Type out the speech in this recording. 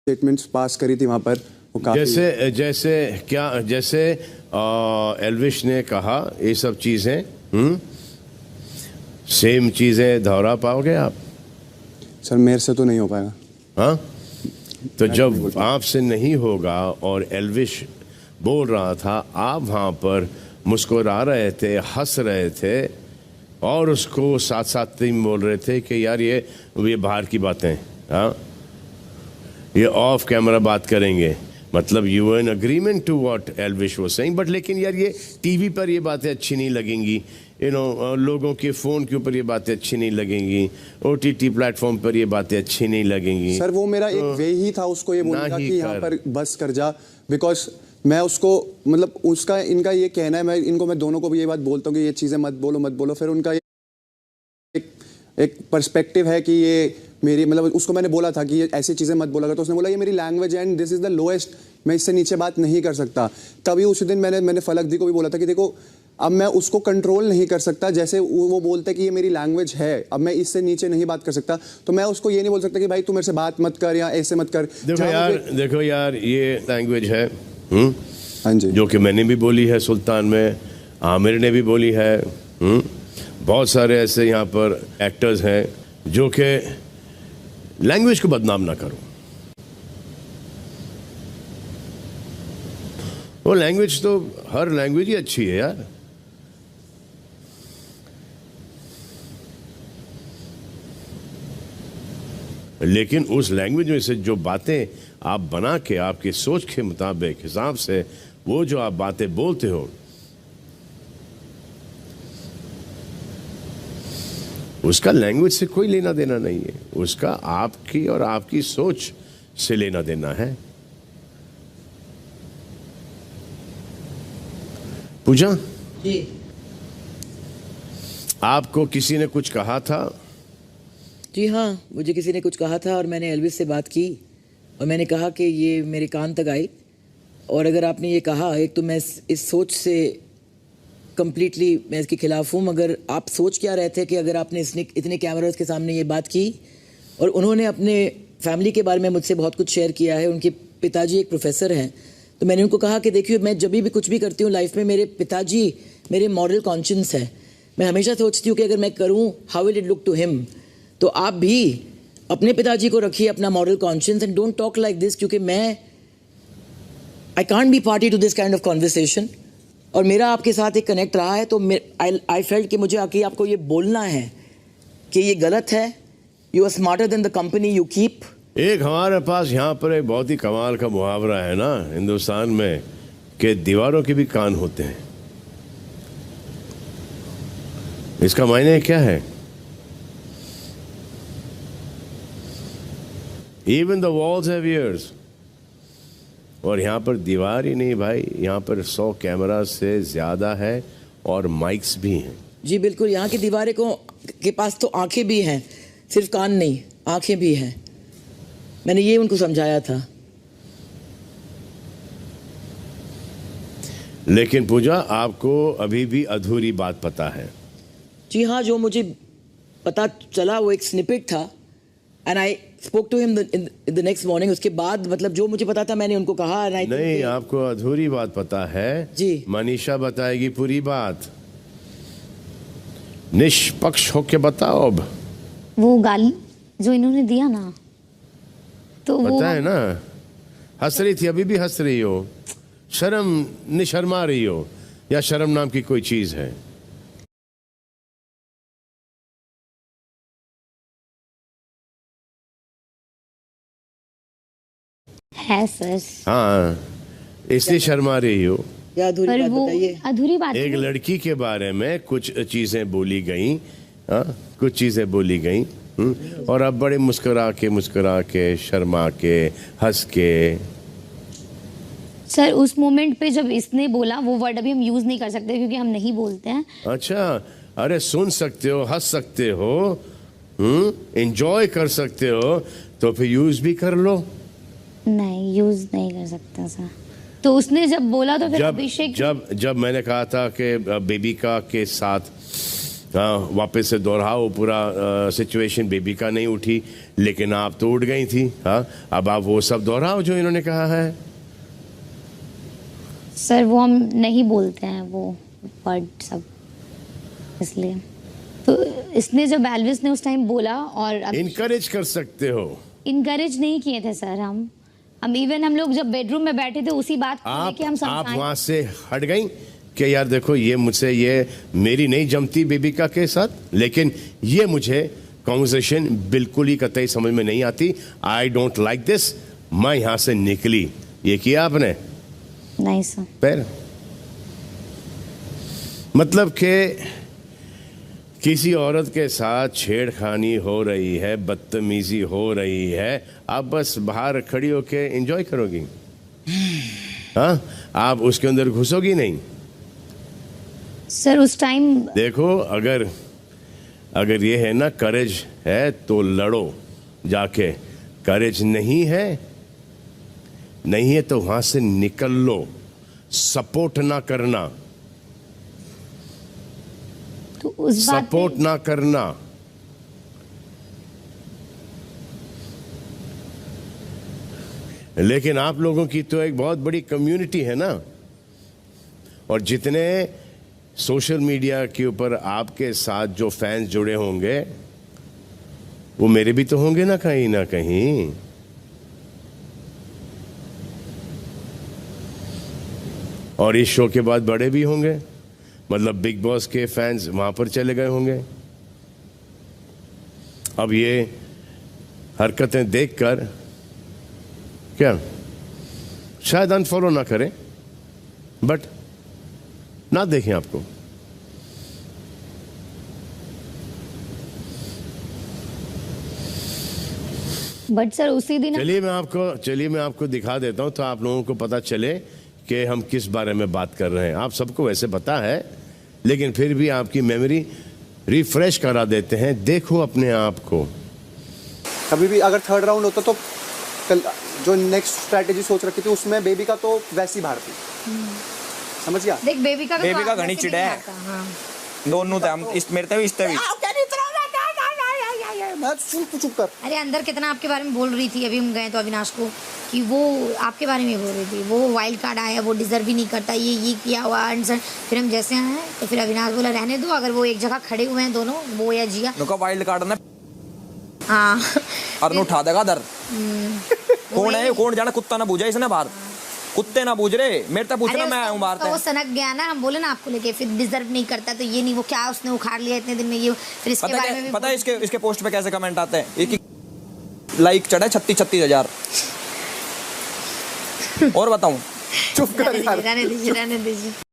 Statements पास करी थी वहाँ पर वो काफी जैसे एल्विश ने कहा ये सब चीजें सेम चीजें दोहरा पाओगे आप? सर मेरे से तो नहीं हो पाएगा। हाँ, तो जब आपसे नहीं होगा और एल्विश बोल रहा था, आप वहाँ पर मुस्कुरा रहे थे, हंस रहे थे और उसको साथ साथ ही बोल रहे थे कि यार ये बाहर की बातें, हाँ ये ऑफ कैमरा बात करेंगे, मतलब you were in agreement to what Elvish was saying. But लेकिन यार ये टीवी पर ये बातें अच्छी नहीं लगेंगी, लोगों के फ़ोन के ऊपर ये बातें अच्छी नहीं लगेंगी, OTT प्लेटफॉर्म पर ये बातें अच्छी नहीं लगेंगी। सर वो मेरा एक वे ही था उसको ये बोलने का कि यहाँ पर बस कर जा, बिकॉज मैं उसको मतलब उसका इनका ये कहना है, मैं दोनों को भी ये बात बोलता हूँ कि ये चीज़ें मत बोलो। फिर उनका एक पर्सपेक्टिव है कि ये मेरी मतलब उसको मैंने बोला था कि ये ऐसी चीज़ें मत बोला कर, तो उसने बोला ये मेरी language and this is the lowest, मैं इससे नीचे बात नहीं कर सकता। तभी उसी दिन मैंने फलक दी को भी बोला था कि देखो अब मैं उसको कंट्रोल नहीं कर सकता, जैसे वो बोलता है कि ये मेरी लैंग्वेज है, अब मैं इससे नीचे नहीं बात कर सकता, तो मैं उसको ये नहीं बोल सकता कि भाई तू मेरे से बात मत कर या ऐसे मत कर। देखो यार ये लैंग्वेज है हाँ जी, जो कि मैंने भी बोली है सुल्तान में, आमिर ने भी बोली है, बहुत सारे ऐसे यहाँ पर एक्टर्स हैं जो कि लैंग्वेज को बदनाम ना करो। वो लैंग्वेज तो हर लैंग्वेज ही अच्छी है यार। लेकिन उस लैंग्वेज में से जो बातें आप बना के आपकी सोच के मुताबिक हिसाब से वो जो आप बातें बोलते हो, उसका लैंग्वेज से कोई लेना देना नहीं है, उसका आपकी और आपकी सोच से लेना देना है। पूजा जी, आपको किसी ने कुछ कहा था? जी हाँ, मुझे किसी ने कुछ कहा था और मैंने एल्विस से बात की और मैंने कहा कि ये मेरे कान तक आई, और अगर आपने ये कहा, एक तो मैं इस सोच से कंप्लीटली मैं इसके खिलाफ हूँ, मगर आप सोच क्या रहे थे कि अगर आपने इतने कैमरास के सामने ये बात की, और उन्होंने अपने फैमिली के बारे में मुझसे बहुत कुछ शेयर किया है। उनके पिताजी एक प्रोफेसर हैं, तो मैंने उनको कहा कि देखिए मैं जब भी कुछ भी करती हूँ लाइफ में, मेरे पिताजी मेरे मॉरल कॉन्शियंस है। मैं हमेशा सोचती हूँ कि अगर मैं करूँ how will it look to him, तो आप भी अपने पिताजी को रखिए अपना moral conscience and don't talk like this, क्योंकि I can't be party to this kind of conversation. और मेरा आपके साथ एक कनेक्ट रहा है, तो आई फेल्ट कि मुझे आके आपको ये बोलना है कि ये गलत है। You are smarter than the company you keep. एक हमारे पास यहाँ पर एक बहुत ही कमाल का मुहावरा है ना हिंदुस्तान में, कि दीवारों के भी कान होते हैं। इसका मायने क्या है? Even the walls have ears। और यहाँ पर दीवार ही नहीं भाई, यहाँ पर 100 कैमरा से ज़्यादा है और माइक्स भी हैं। जी बिल्कुल, यहाँ की दीवारें के पास तो आंखें भी हैं, सिर्फ कान नहीं, आंखें भी हैं। मैंने ये उनको समझाया था। लेकिन पूजा, आपको अभी भी अधूरी बात पता है। जी हाँ, जो मुझे पता चला वो एक स्निपेट था, and I spoke to him in the next morning. उसके बाद मतलब जो मुझे पता था मैंने उनको कहा। नहीं, आपको अधूरी बात पता है जी। मनीषा बताएगी पूरी बात, निष्पक्ष होके बताओ। अब वो गाली जो इन्होंने दिया ना, तो पता है ना, हंस रही थी, अभी भी हंस रही हो, शर्मा रही हो, या शर्म नाम की कोई चीज है? सर। हाँ, इसलिए शर्मा रही हो। या अधूरी पर बात वो बताइए। अधूरी बात एक लड़की के बारे में कुछ चीजें बोली गई, कुछ चीजें बोली गई, और अब बड़े मुस्कुरा के शर्मा के हंस के। सर उस मोमेंट पे जब इसने बोला, वो वर्ड अभी हम यूज नहीं कर सकते क्योंकि हम नहीं बोलते हैं। अच्छा, अरे सुन सकते हो, हंस सकते हो, एंजॉय कर सकते हो, तो फिर यूज भी कर लो। नहीं, यूज नहीं कर सकता सर। तो उसने जब बोला तो फिर जब अभिषेक जब जब मैंने कहा था कि बेबी का के साथ वापस से दोहराओ पूरा सिचुएशन। बेबी का नहीं उठी, लेकिन आप तो उठ गई थी। हाँ, अब आप वो सब दोहराओ जो इन्होंने कहा है। सर वो हम नहीं बोलते हैं वो वर्ड सब, इसलिए। तो इसने जब एल्विस ने उस टाइम बोला, और अब इनकरेज कर सकते हो। इनकरेज नहीं किए थे सर हम इवन हम लोग जब बेडरूम में बैठे थे उसी बात को लेके हम आप समझाएं। वहां से हट गई कि यार देखो ये मुझसे, ये मेरी नहीं जमती बेबिका के साथ, लेकिन ये मुझे कॉन्वर्सेशन बिल्कुल ही कतई समझ में नहीं आती। आई डोंट लाइक दिस, मैं यहां से निकली। ये किया आपने? नहीं सर। पैर मतलब कि किसी औरत के साथ छेड़खानी हो रही है, बदतमीजी हो रही है, आप बस बाहर खड़ी होके एंजॉय करोगी? हाँ, आप उसके अंदर घुसोगी नहीं? सर उस टाइम देखो, अगर ये है ना करेज है तो लड़ो जाके, करेज नहीं है तो वहां से निकल लो, सपोर्ट ना करना, तो उस बात सपोर्ट ना करना। लेकिन आप लोगों की तो एक बहुत बड़ी कम्युनिटी है ना, और जितने सोशल मीडिया के ऊपर आपके साथ जो फैंस जुड़े होंगे वो मेरे भी तो होंगे ना कहीं। और इस शो के बाद बड़े भी होंगे, मतलब बिग बॉस के फैंस वहां पर चले गए होंगे। अब ये हरकतें देखकर क्या शायद अनफॉलो ना करें, बट ना देखें आपको। बट सर उसी दिन चलिए मैं आपको दिखा देता हूं, तो आप लोगों को पता चले कि हम किस बारे में बात कर रहे हैं। आप सबको वैसे पता है, लेकिन फिर भी आपकी मेमोरी रिफ्रेश करा देते हैं। देखो अपने आप को। कभी भी अगर थर्ड राउंड होता तो कल जो नेक्स्ट स्ट्रैटेजी सोच रखी थी उसमें बेबी का तो वैसी बाहर थी, समझ गया? देख बेबी का घनी चिड़ा है दोनों ते हम इस मेरे ते भी इस ते भी चुप कर। अरे अंदर कितना आपके बारे में बोल रही थी, अभी हम गए तो अविनाश को कि वो आपके बारे में बोल रही थी, वो वाइल्ड कार्ड आया, वो डिजर्व ही नहीं करता, ये किया हुआ आंसर। फिर हम जैसे आए तो फिर अविनाश बोला रहने दो, अगर वो एक जगह खड़े हुए हैं दोनों, वो या जिया, नुका वाइल्ड कार्ड ने हाँ और उठा देगा दर। कौन है कौन जाना, कुत्ता ना बूझा इसने बाहर, कुत्ते ना बूझ रहे, मेरे तक पूछना मैं आया हूँ बाहर। वो सनक गया ना, हम बोले ना आपको लेके, फिर डिजर्व नहीं करता तो ये नहीं, वो क्या उसने उखाड़ लिया इतने दिन में, ये फिर इसके बारे में भी पता है इसके पोस्ट पे कैसे कमेंट आते हैं, एक लाइक चढ़ा 36,000। और बताऊं? चुप कर यार। रहने दीजिए